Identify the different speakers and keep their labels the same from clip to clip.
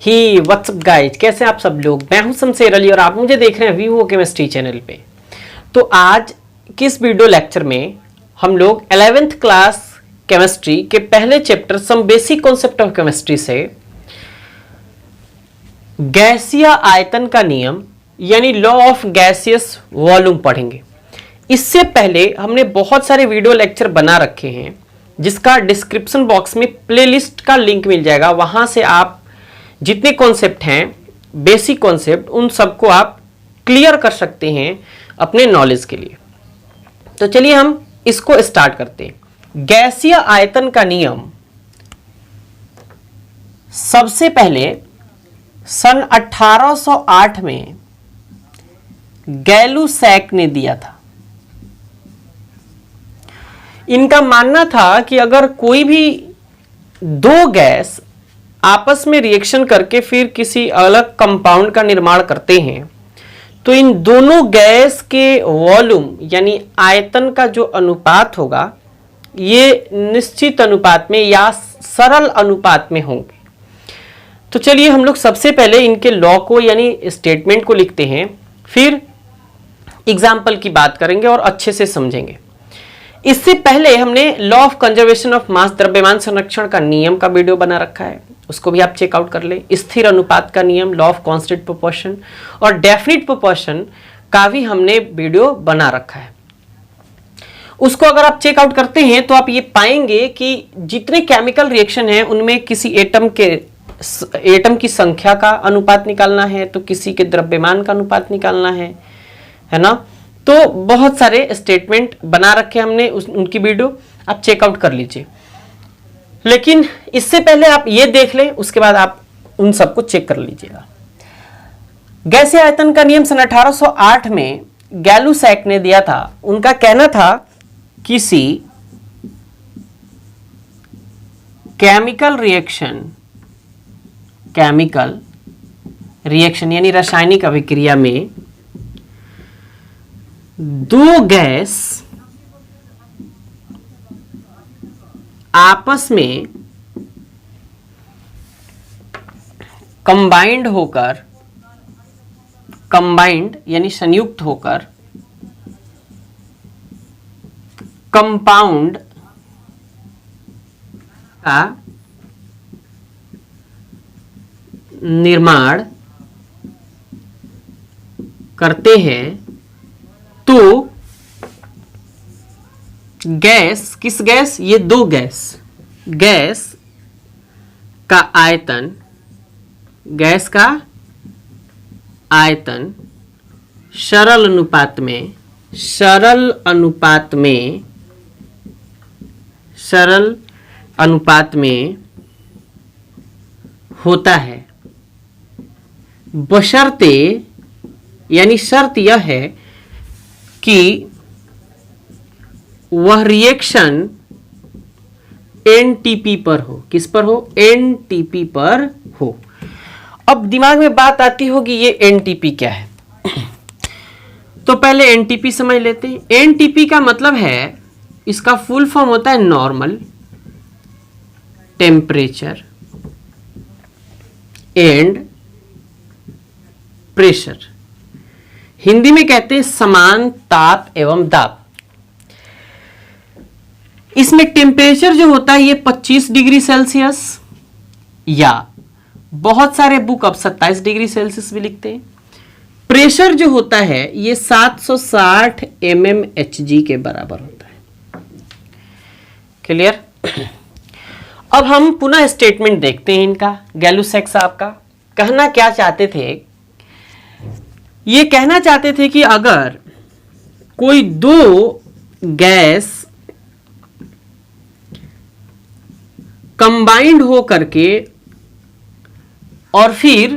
Speaker 1: ही what's up guys, कैसे आप सब लोग। मैं हूं शमशेर अली और आप मुझे देख रहे हैं वीवो केमिस्ट्री चैनल पे। तो आज किस वीडियो लेक्चर में हम लोग 11th क्लास केमिस्ट्री के पहले chapter some basic concept of chemistry से गैसीय आयतन का नियम यानी लॉ ऑफ गैसियस वॉल्यूम पढ़ेंगे। इससे पहले हमने बहुत सारे वीडियो लेक्चर बना रखे हैं जिसका डिस्क्रिप्शन बॉक्स में प्लेलिस्ट का लिंक मिल जाएगा। वहां से आप जितने कॉन्सेप्ट हैं बेसिक कॉन्सेप्ट उन सबको आप क्लियर कर सकते हैं अपने नॉलेज के लिए। तो चलिए हम इसको स्टार्ट करते हैं। गैसीय आयतन का नियम सबसे पहले सन 1808 में गैलुसैक ने दिया था। इनका मानना था कि अगर कोई भी दो गैस आपस में रिएक्शन करके फिर किसी अलग कंपाउंड का निर्माण करते हैं तो इन दोनों गैस के वॉल्यूम यानी आयतन का जो अनुपात होगा ये निश्चित अनुपात में या सरल अनुपात में होंगे। तो चलिए हम लोग सबसे पहले इनके लॉ को यानी स्टेटमेंट को लिखते हैं, फिर एग्जाम्पल की बात करेंगे और अच्छे से समझेंगे। इससे पहले हमने law of conservation of mass द्रव्यमान संरक्षण का नियम का वीडियो बना रखा है, उसको भी आप चेकआउट कर ले। स्थिर अनुपात का नियम लॉ ऑफ कांस्टेंट प्रोपोर्शन और डेफिनिट प्रोपोर्शन का भी हमने वीडियो बना रखा है। उसको अगर आप चेकआउट करते हैं तो आप ये पाएंगे कि जितने केमिकल रिएक्शन हैं उनमें किसी एटम की संख्या का अनुपात निकालना है तो किसी के द्रव्यमान का अनुपात निकालना है ना। तो बहुत सारे स्टेटमेंट बना रखे हमने उनकी वीडियो आप चेकआउट कर लीजिए। लेकिन इससे पहले आप ये देख लें, उसके बाद आप उन सबको चेक कर लीजिएगा। गैसीय आयतन का नियम सन 1808 में गैलुसैक ने दिया था। उनका कहना था किसी केमिकल रिएक्शन यानी रासायनिक अभिक्रिया में दो गैस आपस में कंबाइंड यानी संयुक्त होकर कंपाउंड का निर्माण करते हैं तो गैस किस गैस ये दो गैस का आयतन सरल अनुपात में होता है, बशर्ते यानी शर्त यह है कि वह रिएक्शन एनटीपी पर हो। किस पर हो? एनटीपी पर हो। अब दिमाग में बात आती होगी ये एनटीपी क्या है। तो पहले एनटीपी समझ लेते हैं। एनटीपी का मतलब है, इसका फुल फॉर्म होता है normal temperature and pressure. Hindi में कहते हैं समान ताप एवं दाब। इसमें टेम्परेचर जो होता है ये 25 डिग्री सेल्सियस या बहुत सारे बुक अब 27 डिग्री सेल्सियस भी लिखते हैं। प्रेशर जो होता है ये 760 mmHg के बराबर होता है। क्लियर? अब हम पुनः स्टेटमेंट देखते हैं इनका। गैलुसैक साहब का कहना क्या चाहते थे? ये कहना चाहते थे कि अगर कोई दो गैस कंबाइंड हो करके और फिर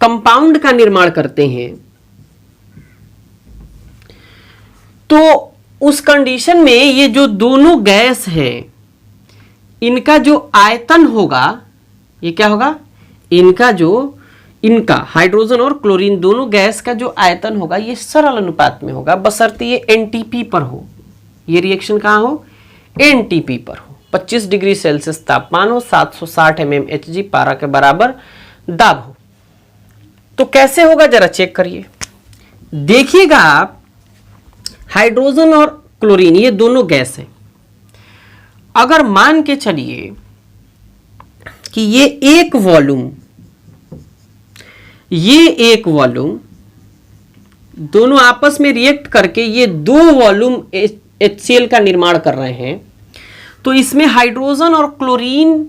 Speaker 1: कंपाउंड का निर्माण करते हैं तो उस कंडीशन में ये जो दोनों गैस हैं इनका जो आयतन होगा ये क्या होगा? इनका हाइड्रोजन और क्लोरीन दोनों गैस का जो आयतन होगा ये सरल अनुपात में होगा, बशर्ते ये एनटीपी पर हो। ये रिएक्शन कहां हो? एनटीपी पर हो। 25 डिग्री सेल्सियस तापमान हो, 760 mmHg पारा के बराबर दाब हो। तो कैसे होगा जरा चेक करिए। देखिएगा आप, हाइड्रोजन और क्लोरीन ये दोनों गैस हैं। अगर मान के चलिए कि ये एक वॉल्यूम दोनों आपस में रिएक्ट करके ये दो वॉल्यूम HCl का निर्माण कर रहे हैं, तो इसमें हाइड्रोजन और क्लोरीन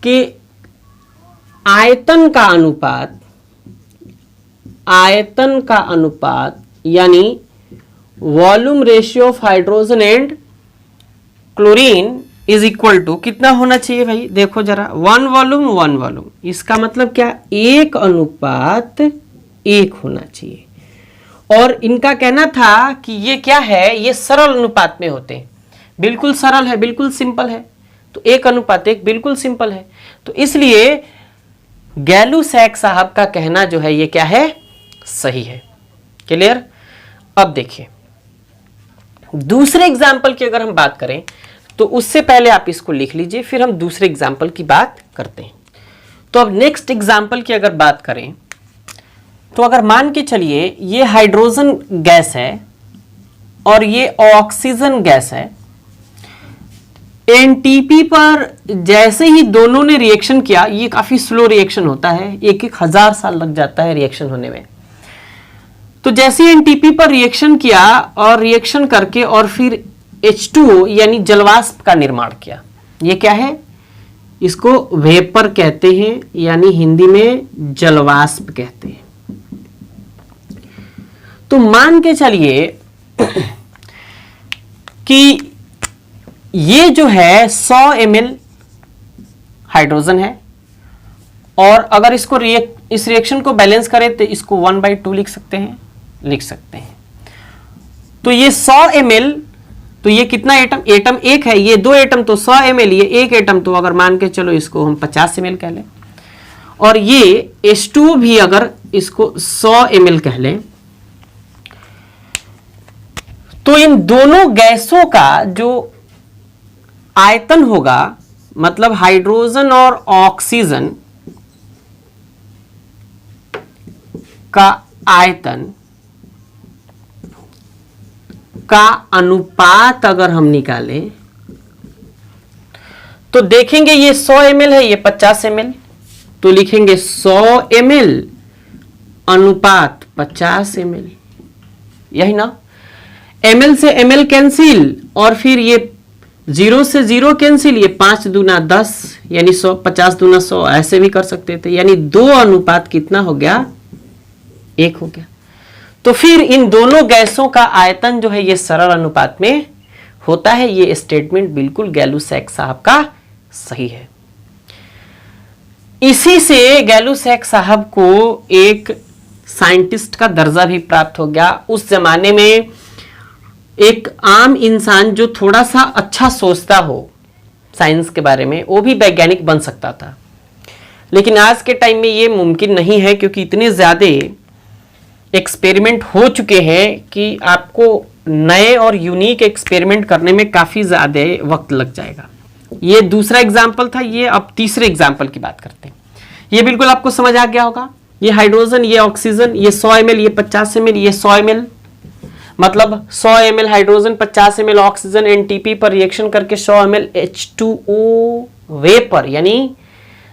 Speaker 1: के आयतन का अनुपात यानी volume ratio of hydrogen and chlorine is equal to कितना होना चाहिए भाई? देखो जरा, 1 वॉल्यूम। इसका मतलब क्या? 1:1 होना चाहिए। और इनका कहना था कि ये क्या है, ये सरल अनुपात में होते हैं। बिल्कुल सरल है, बिल्कुल सिंपल है। तो 1:1 बिल्कुल सिंपल है। तो इसलिए गैलुसैक साहब का कहना जो है ये क्या है, सही है। क्लियर? अब देखिए दूसरे एग्जाम्पल की अगर हम बात करें तो उससे पहले आप इसको लिख लीजिए, फिर हम दूसरे एग्जाम्पल की बात करते हैं। तो अब नेक्स्ट एग्जाम्पल की अगर बात करें तो अगर मान के चलिए ये हाइड्रोजन गैस है और ये ऑक्सीजन गैस है। एनटीपी पर जैसे ही दोनों ने रिएक्शन किया, ये काफी स्लो रिएक्शन होता है, 1,000 साल लग जाता है रिएक्शन होने में। तो जैसे एनटीपी पर रिएक्शन किया और रिएक्शन करके और फिर H2O यानी जलवाष्प का निर्माण किया। ये क्या है? इसको वेपर कहते हैं, यानी हिंदी में जलवाष्प कहते हैं। तो मान के चलिए कि ये जो है 100 ml हाइड्रोजन है, और अगर इसको इस रिएक्शन को बैलेंस करें तो इसको 1/2 लिख सकते हैं। तो ये 100 ml, तो ये कितना एटम एक है, ये 2 एटम तो 100 ml, ये 1 एटम तो अगर मान के चलो इसको हम 50 ml कह लें, और ये H2O भी अगर इसको 100 ml कह लें, तो इन दोनों गैसों का जो आयतन होगा, मतलब हाइड्रोजन और ऑक्सीजन का आयतन का अनुपात अगर हम निकालें तो देखेंगे ये 100 ml है, ये 50 ml, तो लिखेंगे 100 ml अनुपात 50 ml, यही ना। ml से ml कैंसिल, और फिर ये 0 से 0 कैंसिल, ये 5 दूना 10 यानी 100, 50 दूना 100, ऐसे भी कर सकते थे। यानी 2 अनुपात कितना हो गया? 1 हो गया। तो फिर इन दोनों गैसों का आयतन जो है ये सरल अनुपात में होता है। ये स्टेटमेंट बिल्कुल गैलुसैक साहब का सही है। इसी से गैलुसैक साहब को एक साइंटिस्ट का दर्जा भी प्राप्त हो गया। उस जमाने में एक आम इंसान जो थोड़ा सा अच्छा सोचता हो साइंस के बारे में, वो भी वैज्ञानिक बन सकता था। लेकिन आज के टाइम में ये मुमकिन नहीं है, क्योंकि इतने ज्यादा एक्सपेरिमेंट हो चुके हैं कि आपको नए और यूनिक एक्सपेरिमेंट करने में काफी ज्यादा वक्त लग जाएगा। ये दूसरा एग्जाम्पल था। ये अब तीसरे एग्जाम्पल की बात करते हैं। ये बिल्कुल आपको समझ आ गया होगा। ये हाइड्रोजन, ये ऑक्सीजन, ये 100 ml, ये 50 ml, ये 100 ml, मतलब 100 ml hydrogen, 50 ml oxygen, NTP पर रिएक्शन करके 100 ml H2O वेपर यानी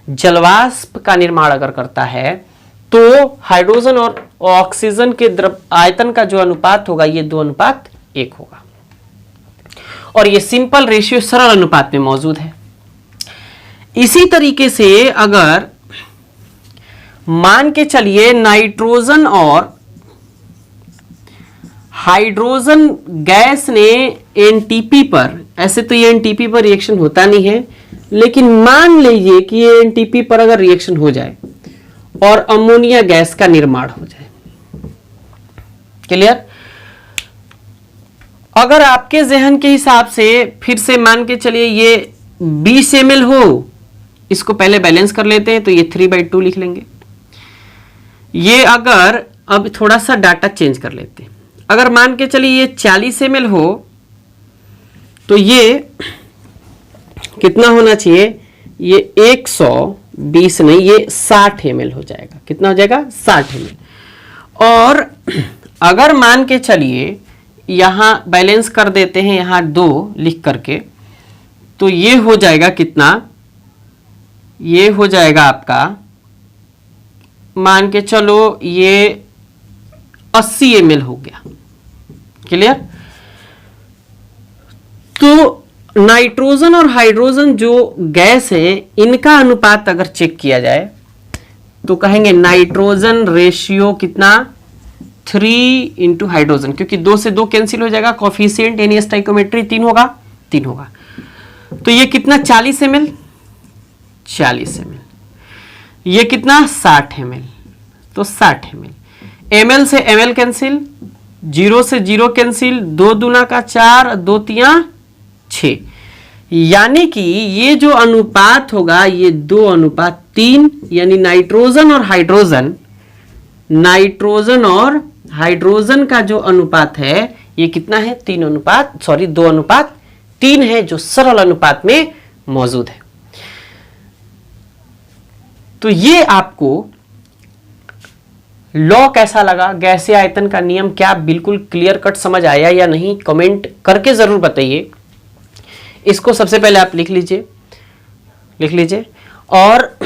Speaker 1: जलवाष्प का निर्माण अगर करता है, तो हाइड्रोजन और ऑक्सीजन के द्रव आयतन का जो अनुपात होगा ये 2:1 होगा। और ये सिंपल रेशियो सरल अनुपात में मौजूद है। इसी तरीके से अगर मान के चलिए नाइट्रोजन और हाइड्रोजन गैस ने एनटीपी पर, ऐसे तो ये एनटीपी पर रिएक्शन होता नहीं है, लेकिन मान लीजिए कि ये एनटीपी पर अगर रिएक्शन हो जाए और अमोनिया गैस का निर्माण हो जाए। क्लियर? अगर आपके जहन के हिसाब से फिर से मान के चलिए ये 20 ml हो, इसको पहले बैलेंस कर लेते हैं, तो ये 3/2 लिख लेंगे। ये अगर अब थोड़ा सा डाटा चेंज कर लेते हैं, अगर मान के चलिए ये 40 ml हो तो ये कितना होना चाहिए, ये 120 नहीं, ये 60 ml हो जाएगा। कितना हो जाएगा, 60 ml। और अगर मान के चलिए यहां बैलेंस कर देते हैं, यहां 2 लिख करके, तो ये हो जाएगा कितना, ये हो जाएगा आपका, मान के चलो ये 80 ml हो गया। क्लियर। तो नाइट्रोजन और हाइड्रोजन जो गैस है, इनका अनुपात अगर चेक किया जाए तो कहेंगे नाइट्रोजन रेशियो कितना, 3 इंटू हाइड्रोजन, क्योंकि 2 से 2 कैंसिल हो जाएगा, कॉफिशिएंट यानी स्टाइकोमेट्री 3 होगा, 3 होगा। तो ये कितना 40 ml, 40 ml। ये कितना 60 ml, तो 60 ml। ml से ml कैंसिल, 0 से 0 कैंसिल, 2 दूना का 4, 2 तिया 6, यानी कि ये जो अनुपात होगा ये 2:3, यानी नाइट्रोजन और हाइड्रोजन, नाइट्रोजन और हाइड्रोजन का जो अनुपात है ये कितना है, 2:3 है, जो सरल अनुपात में मौजूद है। तो ये आपको लॉ कैसा लगा, गैसीय आयतन का नियम क्या बिल्कुल क्लियर कट समझ आया या नहीं, कमेंट करके जरूर बताइए। इसको सबसे पहले आप लिख लीजिए। और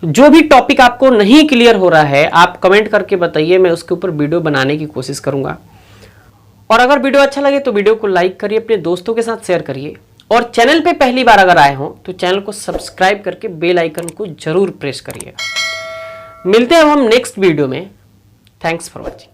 Speaker 1: जो भी टॉपिक आपको नहीं क्लियर हो रहा है आप कमेंट करके बताइए, मैं उसके ऊपर वीडियो बनाने की कोशिश करूंगा। और अगर वीडियो अच्छा लगे तो वीडियो को लाइक करिए, अपने दोस्तों के साथ शेयर करिए, और चैनल पे पहली बार अगर आए हो तो चैनल को सब्सक्राइब करके बेल आइकन को जरूर प्रेस करिएगा। मिलते हैं हम नेक्स्ट वीडियो में। Thanks for watching.